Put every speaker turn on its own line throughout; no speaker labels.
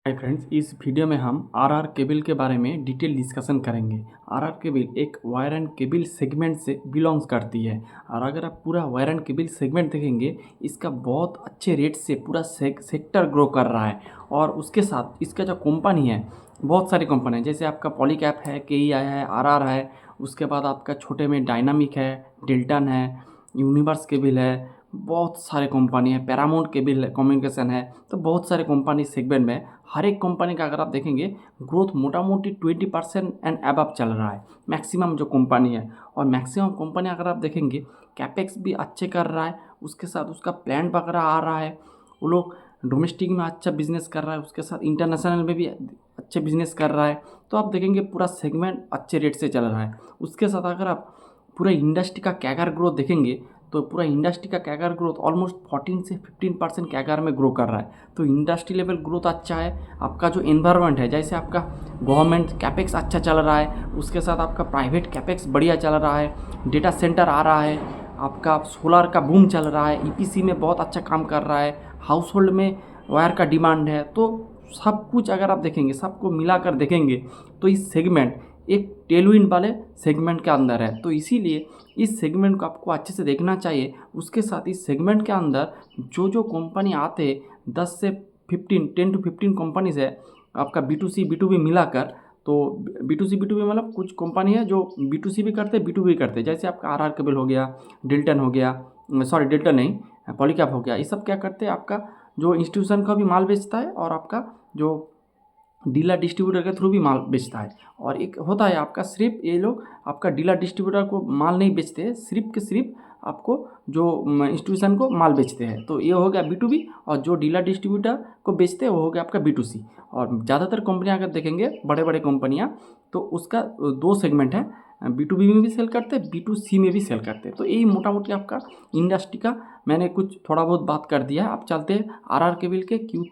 Hi friends, इस video में हम आरआर केबल के बारे में डिटेल डिस्कशन करेंगे। आरआर केबल एक वायर एंड केबल सेगमेंट से बिलोंग्स करती है। और अगर आप पूरा वायर एंड केबल सेगमेंट देखेंगे, इसका बहुत अच्छे रेट से पूरा सेक्टर ग्रो कर रहा है। और उसके साथ इसका जो कंपनी है, बहुत सारी कंपनी है, जैसे आपका पॉलीकैप है, केईआई है, आरआर है। उसके बाद आपका छोटे में डायनामिक है, डेल्टन है, यूनिवर्स केबल है, बहुत सारे कंपनी है, पैरामाउंट केबल कम्युनिकेशन है। तो बहुत सारे कंपनी सेगमेंट में हर एक कंपनी का अगर आप देखेंगे, ग्रोथ मोटा मोटी 20% एंड अबव चल रहा है मैक्सिमम जो कंपनी है। और मैक्सिमम कंपनी अगर आप देखेंगे, कैपेक्स भी अच्छे कर रहा है, उसके साथ उसका प्लान वगैरह आ रहा है। वो लोग डोमेस्टिक में अच्छा बिजनेस कर रहा है, उसके साथ इंटरनेशनल में भी अच्छे बिजनेस कर रहा है। तो आप देखेंगे पूरा सेगमेंट अच्छे रेट से चल रहा है। उसके साथ अगर आप पूरा इंडस्ट्री का कैगर ग्रोथ देखेंगे, तो पूरा इंडस्ट्री का कैगर ग्रोथ ऑलमोस्ट 14 से 15% कैगर में ग्रो कर रहा है। तो इंडस्ट्री लेवल ग्रोथ अच्छा है। आपका जो एनवायरनमेंट है, जैसे आपका गवर्नमेंट कैपेक्स अच्छा चल रहा है, उसके साथ आपका प्राइवेट कैपेक्स बढ़िया चल रहा है, डेटा सेंटर आ रहा है, आपका सोलर का बूम चल रहा है, ईपीसी में बहुत अच्छा काम कर रहा है, हाउस होल्ड में वायर का डिमांड है। तो सब कुछ अगर आप देखेंगे, सबको मिलाकर देखेंगे, तो इस सेगमेंट एक टेलविंड वाले सेगमेंट के अंदर है। तो इसीलिए इस सेगमेंट को आपको अच्छे से देखना चाहिए। उसके साथ इस सेगमेंट के अंदर जो जो कंपनी आते, 10 से 15 10 टू 15 कंपनीज है आपका B2C B2B मिलाकर। तो B2C B2B मतलब कुछ कंपनी है जो B2C भी करते, B2B भी करते, जैसे आपका आरआर केबल हो गया, डेल्टन हो गया, सॉरी डेल्टन नहीं, पॉलीकैप हो गया। ये सब क्या करते हैं, आपका जो इंस्टीट्यूशन का भी माल बेचता है और आपका जो डीलर डिस्ट्रीब्यूटर के थ्रू भी माल बेचता है। और एक होता है आपका सिर्फ, ये लोग आपका डीलर डिस्ट्रीब्यूटर को माल नहीं बेचते हैं, सिर्फ के सिर्फ आपको जो इंस्टीट्यूशन को माल बेचते हैं। तो ये हो गया B2B। और जो डीलर डिस्ट्रीब्यूटर को बेचते हैं वो हो गया आपका B2C। और ज़्यादातर कंपनियां अगर देखेंगे, बड़े बड़े कंपनियां, तो उसका दो सेगमेंट है, B2B में भी सेल करते हैं, B2C में भी सेल करते हैं। तो यही मोटा मोटी आपका इंडस्ट्री का मैंने कुछ थोड़ा बहुत बात कर दिया है। आप चलते हैं आरआर केबल के क्यू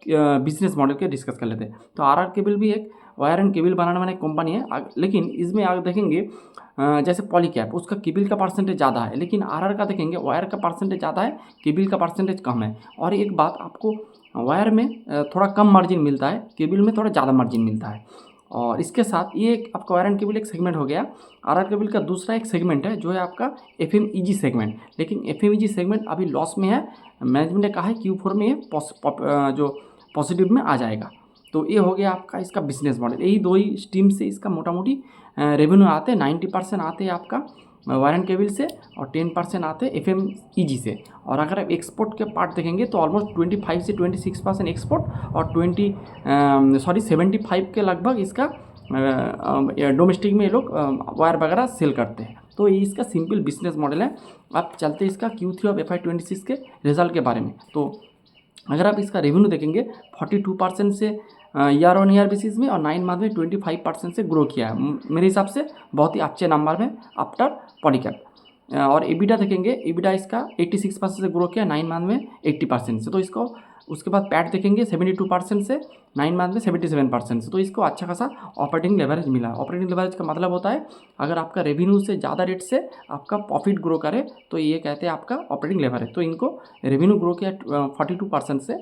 बिजनेस मॉडल के डिस्कस कर लेते हैं। तो आरआर केबल भी एक वायर एंड केबल बनाने वाली कंपनी है, लेकिन इसमें आप देखेंगे जैसे पॉलीकैप, उसका केबल का परसेंटेज ज़्यादा है, लेकिन आरआर का देखेंगे वायर का परसेंटेज ज़्यादा है, केबल का परसेंटेज कम है। और एक बात आपको, वायर में थोड़ा कम मार्जिन मिलता है, केबल में थोड़ा ज़्यादा मार्जिन मिलता है। और इसके साथ ये एक आपका वायर एंड केबल एक सेगमेंट हो गया। आरआर केबल का दूसरा एक सेगमेंट है जो है आपका FMEG सेगमेंट। लेकिन FMEG सेगमेंट अभी लॉस में है। मैनेजमेंट ने कहा है Q4 में ये जो पॉजिटिव में आ जाएगा। तो ये हो गया आपका इसका बिजनेस मॉडल। यही दो ही स्ट्रीम से इसका मोटा मोटी रेवेन्यू आते हैं। 90% आते हैं आपका वायर एंड केबल से, और 10% आते हैं FMEG से। और अगर आप एक्सपोर्ट के पार्ट देखेंगे तो ऑलमोस्ट 25 से 26% एक्सपोर्ट, और 75 के लगभग इसका डोमेस्टिक में ये लोग वायर वगैरह सेल करते हैं। तो ये इसका सिंपल बिजनेस मॉडल है। आप चलते हैं इसका Q3 ऑफ FY26 के रिजल्ट के बारे में। तो अगर आप इसका रेवेन्यू देखेंगे, 42% से ईयर ऑन ईयर बेसिस में, और 9 मंथ में 25% से ग्रो किया है। मेरे हिसाब से बहुत ही अच्छे नंबर में आफ्टर पॉलीकैप। और EBITDA देखेंगे, EBITDA इसका 86% से ग्रो किया 9 मंथ में 80% से। तो इसको उसके बाद पैट देखेंगे 72% से, 9 मंथ में 77% से। तो इसको अच्छा खासा ऑपरेटिंग लेवरेज मिला। ऑपरेटिंग लेवरेज का मतलब होता है, अगर आपका रेवेन्यू से ज़्यादा रेट से आपका प्रॉफिट ग्रो करे, तो ये कहते हैं आपका ऑपरेटिंग लेवरेज। तो इनको रेवेन्यू ग्रो किया 42% से,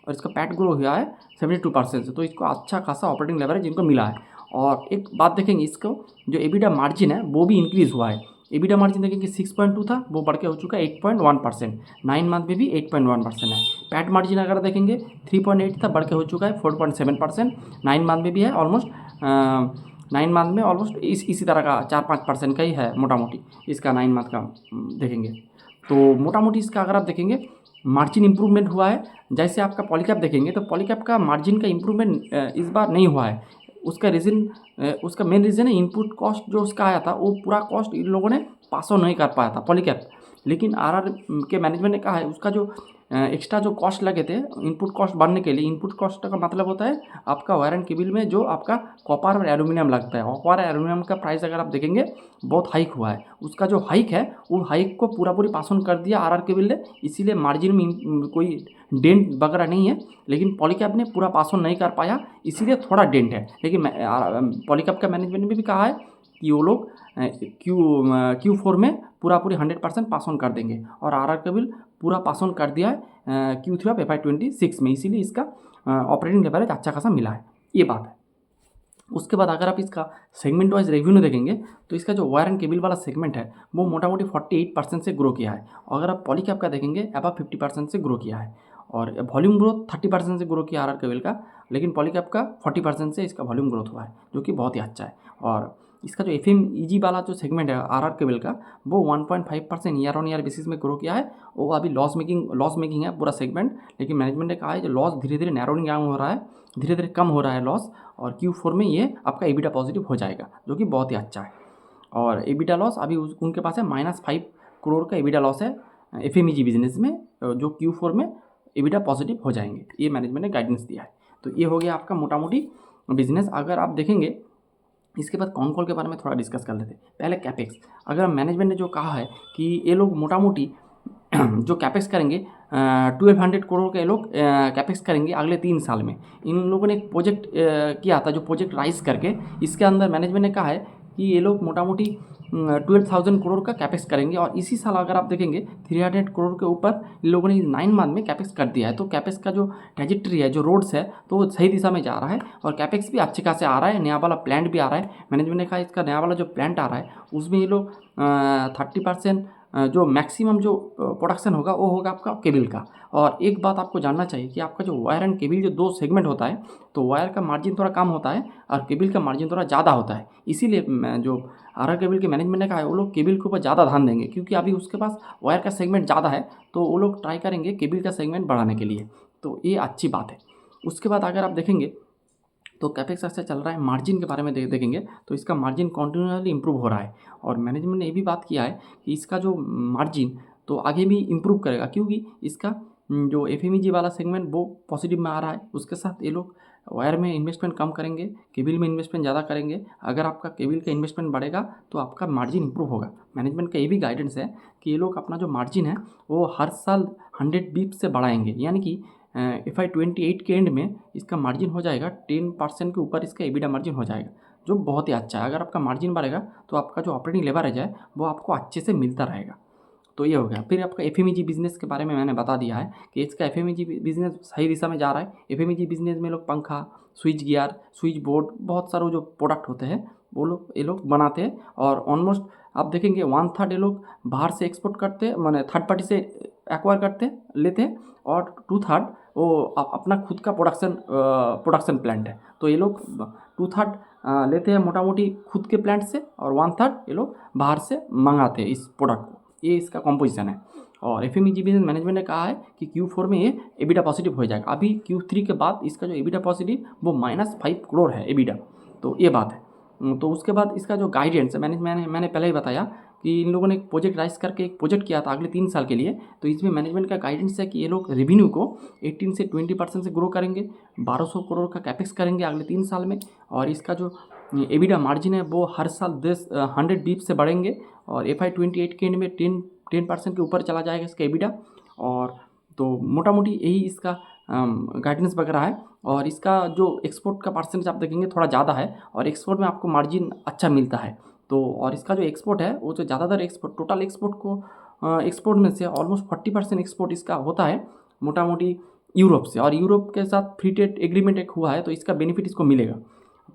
और इसका पैट ग्रो हुआ है 72% से। तो इसको अच्छा खासा ऑपरेटिंग लेवरेज इनको मिला है। और एक बात देखेंगे, इसको जो EBITDA मार्जिन है वो भी इंक्रीज़ हुआ है। EBITDA मार्जिन देखेंगे 6.2 था, वो बढ़ के हो चुका है 8.1%। 9 मंथ में भी 8.1% है। पैट मार्जिन अगर देखेंगे 3.8 था, बढ़ के हो चुका है 4.7%। 9 मंथ में भी है ऑलमोस्ट, 9 मंथ में ऑलमोस्ट इसी तरह का 4-5% का ही है मोटा मोटी इसका 9 मंथ का देखेंगे। तो मोटा मोटी इसका अगर आप देखेंगे मार्जिन इंप्रूवमेंट हुआ है। जैसे आपका पॉलीकैप देखेंगे, तो पॉलीकैप का मार्जिन का इंप्रूवमेंट इस बार नहीं हुआ है। उसका रीज़न, उसका मेन रीज़न है इनपुट कॉस्ट जो उसका आया था, वो पूरा कॉस्ट इन लोगों ने पास ऑन नहीं कर पाया था पॉलीकैप। लेकिन आरआर के मैनेजमेंट ने कहा है उसका जो एक्स्ट्रा जो कॉस्ट लगे थे इनपुट कॉस्ट बढ़ने के लिए, इनपुट कॉस्ट का मतलब होता है आपका वायर एंड केबल में जो आपका कॉपर और एल्यूमिनियम लगता है। कॉपर और एल्यूमिनियम का प्राइस अगर आप देखेंगे बहुत हाइक हुआ है। उसका जो हाइक है, वो हाइक को पूरा पूरी पास ऑन कर दिया आरआर केबल ने, इसीलिए मार्जिन में कोई डेंट वगैरह नहीं है। लेकिन पॉलीकैप ने पूरा पास ऑन नहीं कर पाया, इसीलिए थोड़ा डेंट है। लेकिन पॉलीकैप का मैनेजमेंट ने भी कहा है कि वो लोग Q4 में पूरा पूरी 100% पास ऑन कर देंगे। और आरआर केबल पूरा पास ऑन कर दिया है Q3 ऑफ FY26 में, इसीलिए इसका ऑपरेटिंग लेवरेज अच्छा खासा मिला है, ये बात है। उसके बाद अगर आप इसका सेगमेंट वाइज रेवेन्यू देखेंगे तो इसका जो वायर एंड केबल वाला सेगमेंट है वो मोटा मोटी 48% से ग्रो किया है। अगर आप पॉलीकैब का देखेंगे अबव 50% से ग्रो किया है, और वॉल्यूम ग्रोथ 30% से ग्रो किया आरआर केबल का, लेकिन पॉलीकैब का 40% से इसका वॉल्यूम ग्रोथ हुआ है, जो कि बहुत ही अच्छा है। और इसका जो एफएमईजी वाला जो सेगमेंट है आरआर केबल का वो 1.5% ईयर ऑन ईयर बेसिस में ग्रो किया है। वो अभी लॉस मेकिंग है पूरा सेगमेंट, लेकिन मैनेजमेंट ने कहा है जो लॉस धीरे धीरे नैरोइंग डाउन हो रहा है, धीरे धीरे कम हो रहा है लॉस, और Q4 में ये आपका एबिटा पॉजिटिव हो जाएगा, जो कि बहुत ही अच्छा है। और एबिटा लॉस अभी उनके पास है -5 करोड़ का एबिटा लॉस है एफएमईजी बिजनेस में, जो Q4 में एबिटा पॉजिटिव हो जाएंगे, ये मैनेजमेंट ने गाइडेंस दिया है। तो ये हो गया आपका मोटा मोटी बिजनेस। अगर आप देखेंगे इसके बाद कॉन कॉल के बारे में थोड़ा डिस्कस कर लेते हैं। पहले कैपेक्स, अगर मैनेजमेंट ने जो कहा है कि ये लोग मोटा मोटी जो कैपेक्स करेंगे 1200 करोड़ के लोग कैपेक्स करेंगे अगले 3 साल में। इन लोगों ने एक प्रोजेक्ट किया था, जो प्रोजेक्ट राइज करके इसके अंदर मैनेजमेंट ने कहा है कि ये लोग मोटा मोटी 12,000 करोड़ का कैपेक्स करेंगे, और इसी साल अगर आप देखेंगे 300 करोड़ के ऊपर इन लोगों ने 9 मंथ में कैपेक्स कर दिया है। तो कैपेक्स का जो ट्रेजेक्ट्री है, जो रोड्स है, तो वो सही दिशा में जा रहा है, और कैपेक्स भी अच्छे खासे आ रहा है। नया वाला प्लांट भी आ रहा है। मैनेजमेंट ने कहा इसका नया वाला जो प्लांट आ रहा है उसमें ये लोग 30% जो मैक्सिमम जो प्रोडक्शन होगा वो होगा आपका केबल का। और एक बात आपको जानना चाहिए कि आपका जो वायर एंड केबल जो 2 सेगमेंट होता है, तो वायर का मार्जिन थोड़ा कम होता है और केबल का मार्जिन थोड़ा ज़्यादा होता है। इसीलिए जो आरआर केबल के मैनेजमेंट ने कहा है वो लोग केबल के ऊपर ज़्यादा ध्यान देंगे, क्योंकि अभी उसके पास वायर का सेगमेंट ज़्यादा है, तो वो लोग ट्राई करेंगे केबल का सेगमेंट बढ़ाने के लिए। तो ये अच्छी बात है। उसके बाद अगर आप देखेंगे तो कैपेक्स अच्छा चल रहा है। मार्जिन के बारे में देखेंगे तो इसका मार्जिन कॉन्टिन्यूसली इंप्रूव हो रहा है, और मैनेजमेंट ने ये भी बात किया है कि इसका जो मार्जिन तो आगे भी इंप्रूव करेगा, क्योंकि इसका जो एफएमईजी वाला सेगमेंट वो पॉजिटिव में आ रहा है। उसके साथ ये लोग वायर में इन्वेस्टमेंट कम करेंगे, केबल में इन्वेस्टमेंट ज़्यादा करेंगे। अगर आपका केबल का इन्वेस्टमेंट बढ़ेगा तो आपका मार्जिन इंप्रूव होगा। मैनेजमेंट का ये भी गाइडेंस है कि ये लोग अपना जो मार्जिन है वो हर साल 100 बिप्स से बढ़ाएंगे, यानी कि FY28 के एंड में इसका मार्जिन हो जाएगा 10% के ऊपर, इसका एबिटा मार्जिन हो जाएगा, जो बहुत ही अच्छा है। अगर आपका मार्जिन बढ़ेगा तो आपका जो ऑपरेटिंग लेवरेज है वो आपको अच्छे से मिलता रहेगा। तो ये हो गया। फिर आपका एफएमईजी बिजनेस के बारे में मैंने बता दिया है कि इसका एफएमईजी बिजनेस सही दिशा में जा रहा है। एफएमईजी बिजनेस में लोग पंखा, स्विच गियर, स्विच बोर्ड, बहुत सारे जो प्रोडक्ट होते हैं वो लोग ये लोग बनाते हैं, और ऑलमोस्ट आप देखेंगे 1/3 ये लोग बाहर से एक्सपोर्ट करते हैं, मैंने थर्ड पार्टी से एक्वायर करते हैं, लेते हैं, और 2/3 वो अपना खुद का प्रोडक्शन प्लांट है। तो ये लोग 2/3 लेते हैं मोटा मोटी खुद के प्लांट से, और 1/3 ये लोग बाहर से मंगाते हैं इस प्रोडक्ट को। ये इसका कॉम्पोजिशन है। और एफएमईजी बिजनेस मैनेजमेंट ने कहा है कि Q4 में ये एबिटा पॉजिटिव हो जाएगा। अभी Q3 के बाद इसका जो एबिटा पॉजिटिव वो -5 करोड़ है एबिटा, तो ये बात है। तो उसके बाद इसका जो गाइडेंस है, मैंने पहले ही बताया कि इन लोगों ने एक प्रोजेक्ट राइज करके एक प्रोजेक्ट किया था अगले 3 साल के लिए। तो इसमें मैनेजमेंट का गाइडेंस है कि ये लोग रेवेन्यू को 18 से 20% से ग्रो करेंगे, 1200 करोड़ का कैपेक्स करेंगे अगले 3 साल में, और इसका जो एबिटा मार्जिन है वो हर साल 100 बिप्स से बढ़ेंगे, और FY28 के एंड में 10% के ऊपर चला जाएगा इसका एबिटा। और तो मोटा मोटी यही इसका गाइडेंस वगैरह है। और इसका जो एक्सपोर्ट का परसेंटेज आप देखेंगे थोड़ा ज़्यादा है, और एक्सपोर्ट में आपको मार्जिन अच्छा मिलता है। तो और इसका जो एक्सपोर्ट है वो जो ज़्यादातर एक्सपोर्ट, टोटल एक्सपोर्ट को एक्सपोर्ट में से ऑलमोस्ट 40% एक्सपोर्ट इसका होता है मोटा मोटी यूरोप से, और यूरोप के साथ फ्री ट्रेड एग्रीमेंट एक हुआ है, तो इसका बेनिफिट इसको मिलेगा।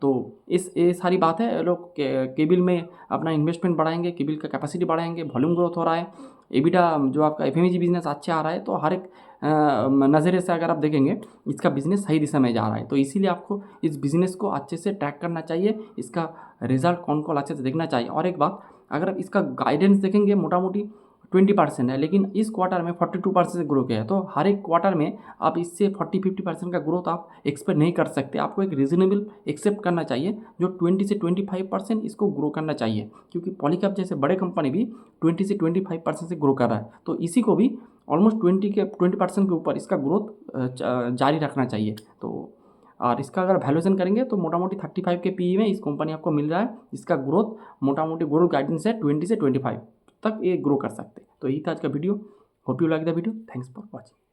तो ये सारी बात है। लोग केबल में अपना इन्वेस्टमेंट बढ़ाएंगे, केबल का कैपेसिटी बढ़ाएंगे, वॉल्यूम ग्रोथ हो रहा है, एबिटा जो आपका एफएमईजी बिजनेस अच्छा आ रहा है। तो हर एक नज़रिए से अगर आप देखेंगे इसका बिजनेस सही दिशा में जा रहा है। तो इसीलिए आपको इस बिज़नेस को अच्छे से ट्रैक करना चाहिए, इसका रिजल्ट कौन कौन अच्छे से देखना चाहिए। और एक बात, अगर आप इसका गाइडेंस देखेंगे मोटा मोटी 20% है, लेकिन इस क्वार्टर में 42% से ग्रो किया है। तो हर एक क्वार्टर में आप इससे 40-50% का ग्रोथ आप एक्सपेक्ट नहीं कर सकते। आपको एक रीजनेबल एक्सेप्ट करना चाहिए, जो 20 से 25% इसको ग्रो करना चाहिए, क्योंकि पॉलीकैब जैसे बड़े कंपनी भी 20 से 25% से ग्रो कर रहा है। तो इसी को भी ऑलमोस्ट 20% के ऊपर इसका ग्रोथ जारी रखना चाहिए। तो और इसका अगर वैल्यूएशन करेंगे तो मोटा मोटी 35 के PE में इस कंपनी आपको मिल रहा है। इसका ग्रोथ मोटा मोटी ग्रोथ गाइडेंस है 20 से 25 तक ये ग्रो कर सकते हैं। तो यही था आज का video. Hope you like the video. Thanks for watching.